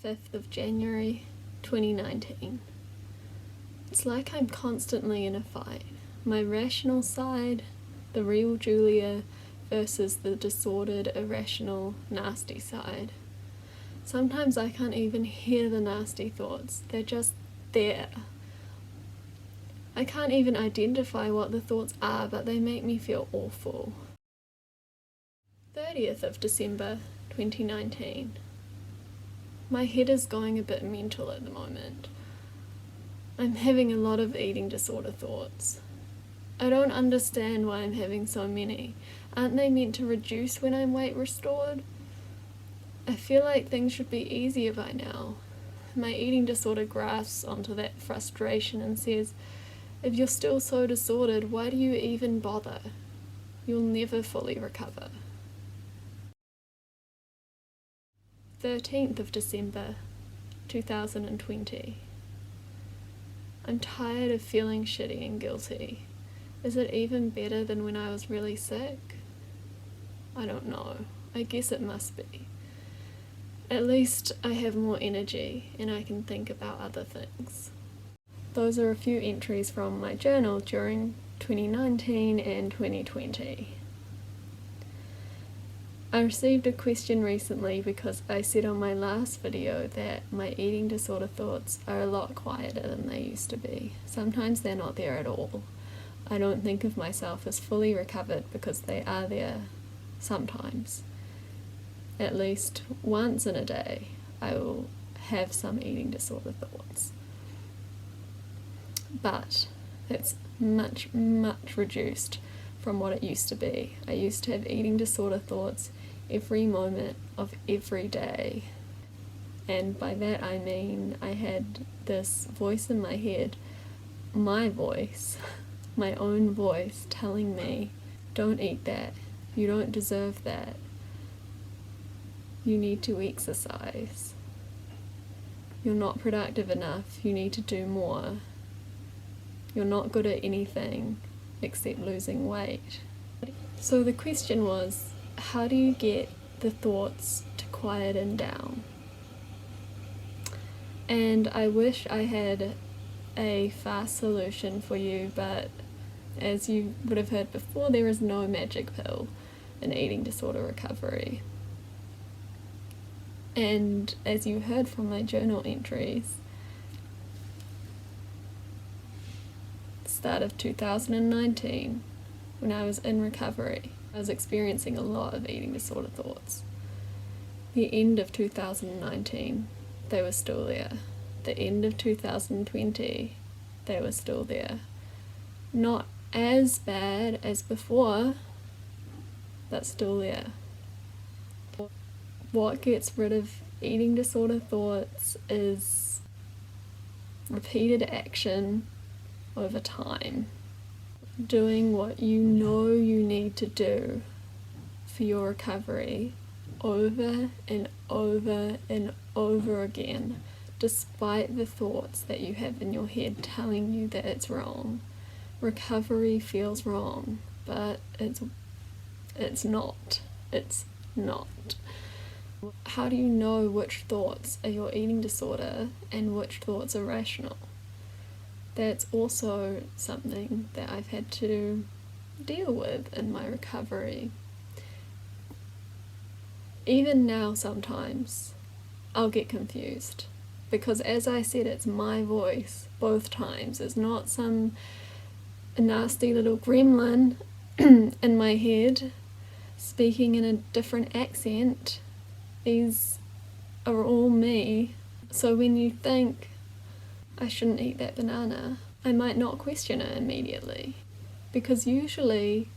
25th of January 2019. It's like I'm constantly in a fight. My rational side, the real Julia, versus the disordered, irrational, nasty side. Sometimes I can't even hear the nasty thoughts, they're just there. I can't even identify what the thoughts are, but they make me feel awful. 30th of December 2019. My head is going a bit mental at the moment. I'm having a lot of eating disorder thoughts. I don't understand why I'm having so many. Aren't they meant to reduce when I'm weight restored? I feel like things should be easier by now. My eating disorder grasps onto that frustration and says, if you're still so disordered, why do you even bother? You'll never fully recover. 13th of December 2020. I'm tired of feeling shitty and guilty. Is it even better than when I was really sick? I don't know. I guess it must be. At least I have more energy and I can think about other things. Those are a few entries from my journal during 2019 and 2020. I received a question recently because I said on my last video that my eating disorder thoughts are a lot quieter than they used to be. Sometimes they're not there at all. I don't think of myself as fully recovered because they are there sometimes. At least once in a day, I will have some eating disorder thoughts. But it's much, much reduced from what it used to be. I used to have eating disorder thoughts every moment of every day. And by that I mean I had this voice in my head, my voice, my own voice telling me, don't eat that, you don't deserve that, you need to exercise, you're not productive enough, you need to do more, you're not good at anything except losing weight. So the question was, how do you get the thoughts to quieten down? And I wish I had a fast solution for you, but as you would have heard before, there is no magic pill in eating disorder recovery. And as you heard from my journal entries, start of 2019, when I was in recovery, I was experiencing a lot of eating disorder thoughts. The end of 2019, they were still there. The end of 2020, they were still there. Not as bad as before, but still there. What gets rid of eating disorder thoughts is repeated action over time. Doing what you know you need to do for your recovery over and over and over again, despite the thoughts that you have in your head telling you that it's wrong. Recovery feels wrong, but it's not. It's not. How do you know which thoughts are your eating disorder and which thoughts are rational? That's also something that I've had to deal with in my recovery. Even now sometimes I'll get confused because, as I said, it's my voice both times. It's not some nasty little gremlin in my head speaking in a different accent. These are all me. So when you think I shouldn't eat that banana, I might not question it immediately, because usually,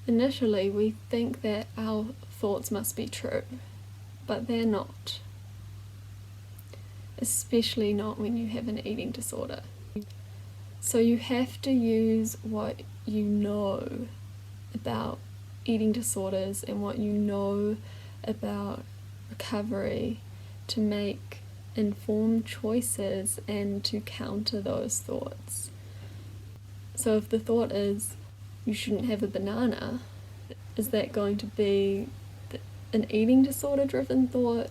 initially, we think that our thoughts must be true, but they're not. Especially not when you have an eating disorder. So you have to use what you know about eating disorders and what you know about recovery to make informed choices and to counter those thoughts. So if the thought is, you shouldn't have a banana, is that going to be an eating disorder driven thought?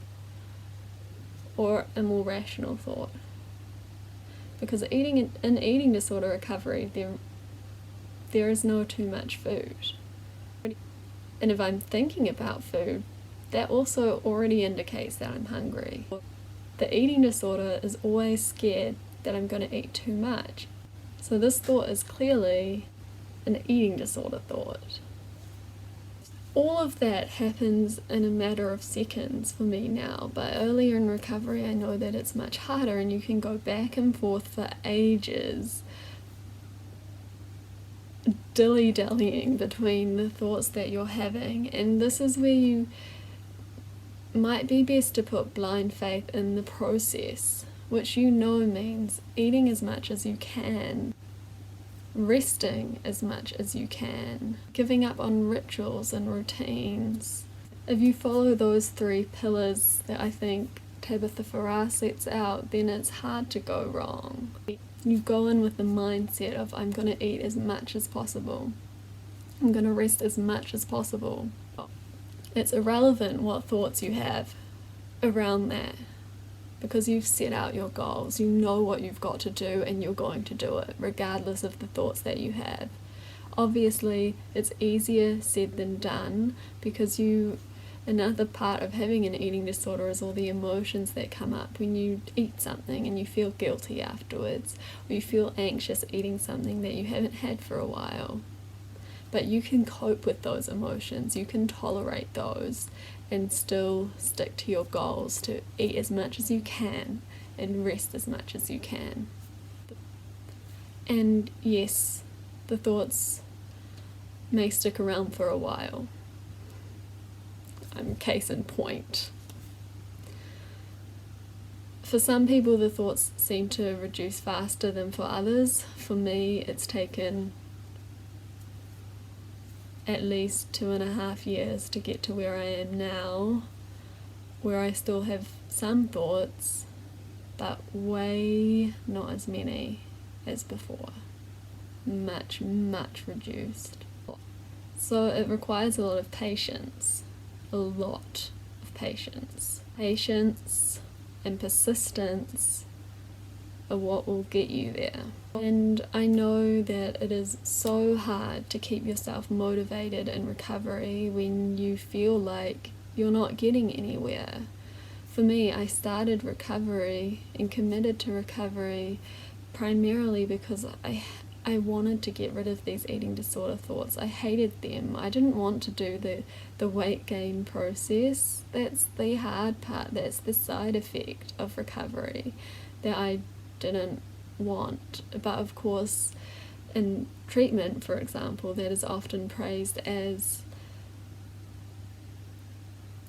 or a more rational thought. Because in eating disorder recovery, there is no too much food. And if I'm thinking about food, that also already indicates that I'm hungry. The eating disorder is always scared that I'm going to eat too much. So this thought is clearly an eating disorder thought. All of that happens in a matter of seconds for me now, but earlier in recovery I know that it's much harder, and you can go back and forth for ages dilly-dallying between the thoughts that you're having, and this is where you might be best to put blind faith in the process, which you know means eating as much as you can, resting as much as you can, giving up on rituals and routines. If you follow those 3 pillars that I think Tabitha Farrar sets out, then it's hard to go wrong. You go in with the mindset of, I'm going to eat as much as possible, I'm going to rest as much as possible. It's irrelevant what thoughts you have around that, because you've set out your goals, you know what you've got to do, and you're going to do it regardless of the thoughts that you have. Obviously it's easier said than done, because another part of having an eating disorder is all the emotions that come up when you eat something and you feel guilty afterwards, or you feel anxious eating something that you haven't had for a while. But you can cope with those emotions, you can tolerate those, and still stick to your goals to eat as much as you can and rest as much as you can. And yes, the thoughts may stick around for a while. Case in point. For some people the thoughts seem to reduce faster than for others. For me it's taken at least 2.5 years to get to where I am now, where I still have some thoughts, but way not as many as before. Much, much reduced. So it requires a lot of patience. A lot of patience. Patience and persistence are what will get you there. And I know that it is so hard to keep yourself motivated in recovery when you feel like you're not getting anywhere. For me, I started recovery and committed to recovery primarily because I wanted to get rid of these eating disorder thoughts. I hated them. I didn't want to do the weight gain process. That's the hard part. That's the side effect of recovery that I didn't want. But of course, in treatment, for example, that is often praised as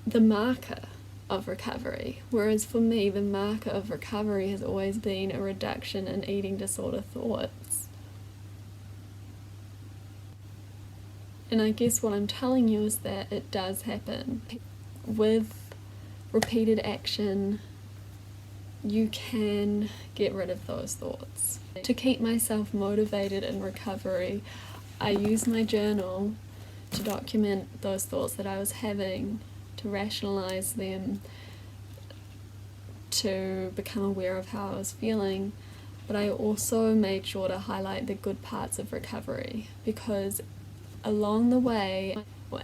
the marker of recovery. Whereas for me, the marker of recovery has always been a reduction in eating disorder thoughts. And I guess what I'm telling you is that it does happen. With repeated action, you can get rid of those thoughts. To keep myself motivated in recovery, I use my journal to document those thoughts that I was having, to rationalize them, to become aware of how I was feeling. But I also made sure to highlight the good parts of recovery, because along the way,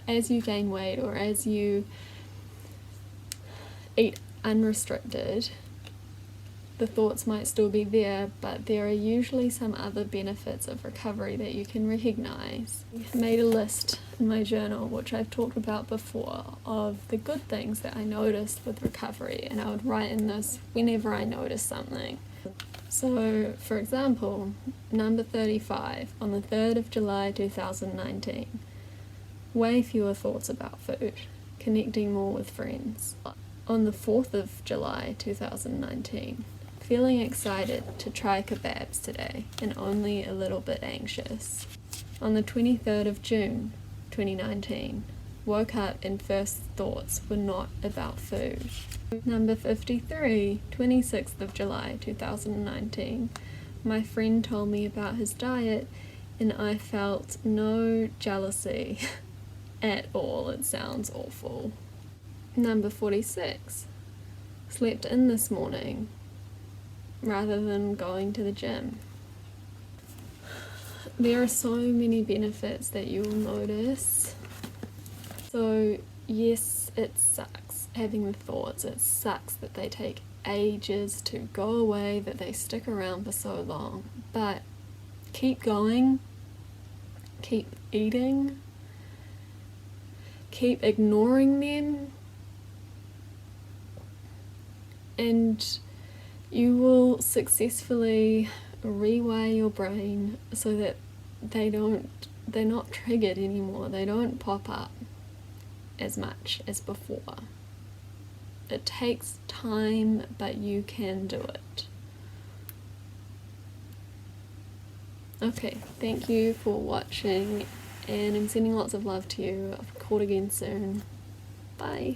as you gain weight or as you eat unrestricted, the thoughts might still be there, but there are usually some other benefits of recovery that you can recognize. I made a list in my journal, which I've talked about before, of the good things that I noticed with recovery, and I would write in this whenever I noticed something. So, for example, number 35, on the 3rd of July 2019, way fewer thoughts about food, connecting more with friends. On the 4th of July 2019, feeling excited to try kebabs today and only a little bit anxious. On the 23rd of June 2019, woke up and first thoughts were not about food. Number 53, 26th of July 2019, my friend told me about his diet and I felt no jealousy at all. It sounds awful. Number 46, slept in this morning rather than going to the gym. There are so many benefits that you'll notice. So yes, it sucks having the thoughts. It sucks that they take ages to go away, that they stick around for so long. But keep going, keep eating, keep ignoring them, and you will successfully rewire your brain so that they're not triggered anymore. They don't pop up as much as before. It takes time, but you can do it. Okay, thank you for watching, and I'm sending lots of love to you. I'll record again soon. Bye.